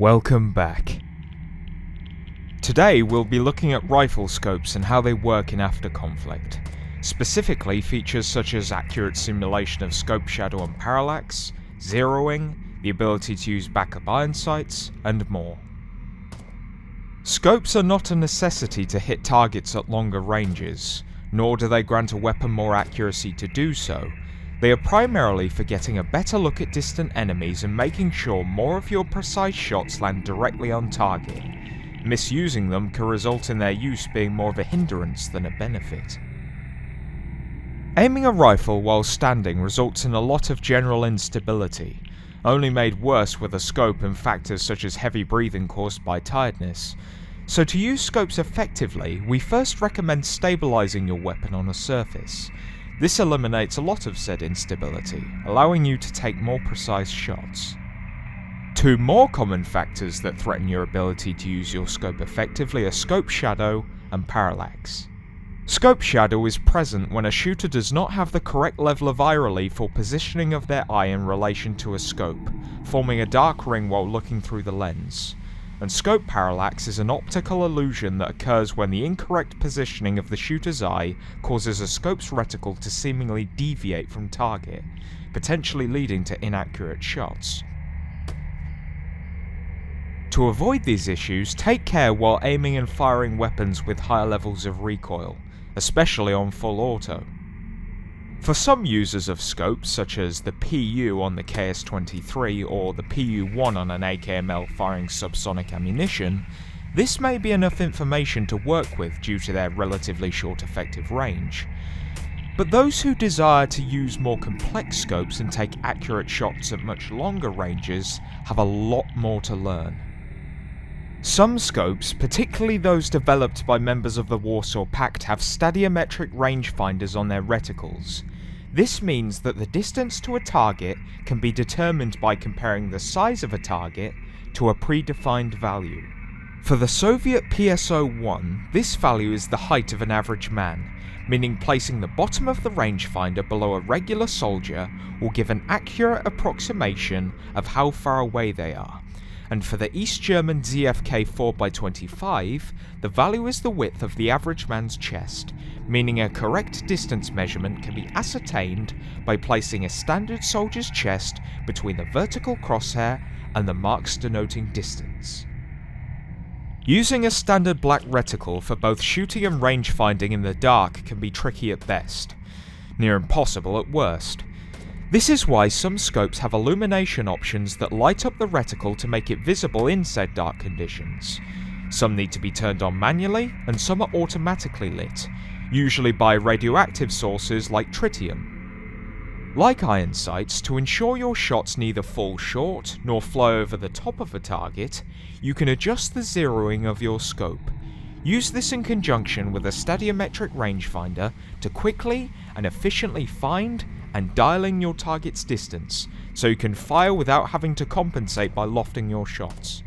Welcome back. Today we'll be looking at rifle scopes and how they work in Afterconflict. Specifically features such as accurate simulation of scope shadow and parallax, zeroing, the ability to use backup iron sights, and more. Scopes are not a necessity to hit targets at longer ranges, nor do they grant a weapon more accuracy to do so. They are primarily for getting a better look at distant enemies and making sure more of your precise shots land directly on target. Misusing them can result in their use being more of a hindrance than a benefit. Aiming a rifle while standing results in a lot of general instability, only made worse with a scope and factors such as heavy breathing caused by tiredness. So to use scopes effectively, we first recommend stabilizing your weapon on a surface. This eliminates a lot of said instability, allowing you to take more precise shots. Two more common factors that threaten your ability to use your scope effectively are scope shadow and parallax. Scope shadow is present when a shooter does not have the correct level of eye relief or positioning of their eye in relation to a scope, forming a dark ring while looking through the lens. And scope parallax is an optical illusion that occurs when the incorrect positioning of the shooter's eye causes a scope's reticle to seemingly deviate from target, potentially leading to inaccurate shots. To avoid these issues, take care while aiming and firing weapons with higher levels of recoil, especially on full auto. For some users of scopes, such as the PU on the KS-23 or the PU-1 on an AKML firing subsonic ammunition, this may be enough information to work with due to their relatively short effective range. But those who desire to use more complex scopes and take accurate shots at much longer ranges have a lot more to learn. Some scopes, particularly those developed by members of the Warsaw Pact, have stadiometric rangefinders on their reticles. This means that the distance to a target can be determined by comparing the size of a target to a predefined value. For the Soviet PSO-1, this value is the height of an average man, meaning placing the bottom of the rangefinder below a regular soldier will give an accurate approximation of how far away they are. And for the East German ZFK 4x25, the value is the width of the average man's chest, meaning a correct distance measurement can be ascertained by placing a standard soldier's chest between the vertical crosshair and the marks denoting distance. Using a standard black reticle for both shooting and rangefinding in the dark can be tricky at best, near impossible at worst. This is why some scopes have illumination options that light up the reticle to make it visible in said dark conditions. Some need to be turned on manually, and some are automatically lit, usually by radioactive sources like tritium. Like iron sights, to ensure your shots neither fall short nor fly over the top of a target, you can adjust the zeroing of your scope. Use this in conjunction with a stadiometric rangefinder to quickly and efficiently find and dial in your target's distance, so you can fire without having to compensate by lofting your shots.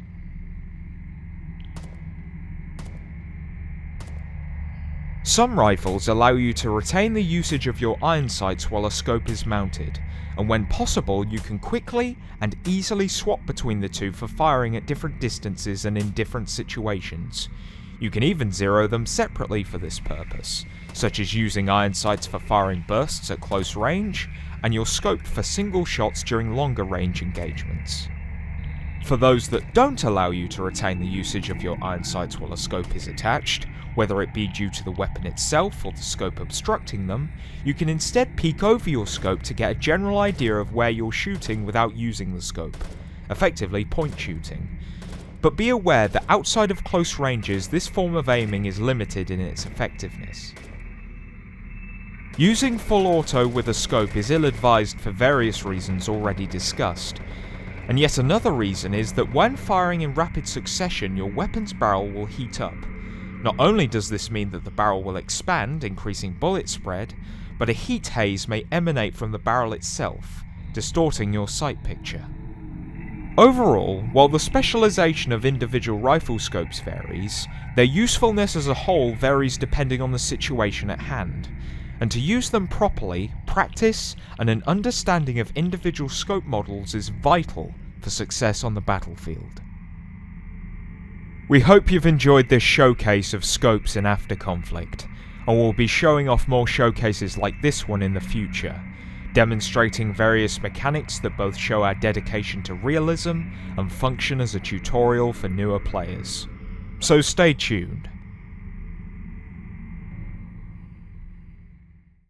Some rifles allow you to retain the usage of your iron sights while a scope is mounted, and when possible you can quickly and easily swap between the two for firing at different distances and in different situations. You can even zero them separately for this purpose, such as using iron sights for firing bursts at close range, and your scope for single shots during longer range engagements. For those that don't allow you to retain the usage of your iron sights while a scope is attached, whether it be due to the weapon itself or the scope obstructing them, you can instead peek over your scope to get a general idea of where you're shooting without using the scope, effectively point shooting. But be aware that outside of close ranges, this form of aiming is limited in its effectiveness. Using full auto with a scope is ill-advised for various reasons already discussed. And yet another reason is that when firing in rapid succession, your weapon's barrel will heat up. Not only does this mean that the barrel will expand, increasing bullet spread, but a heat haze may emanate from the barrel itself, distorting your sight picture. Overall, while the specialization of individual rifle scopes varies, their usefulness as a whole varies depending on the situation at hand, and to use them properly, practice and an understanding of individual scope models is vital for success on the battlefield. We hope you've enjoyed this showcase of scopes in Afterconflict, and we'll be showing off more showcases like this one in the future, demonstrating various mechanics that both show our dedication to realism and function as a tutorial for newer players. So stay tuned.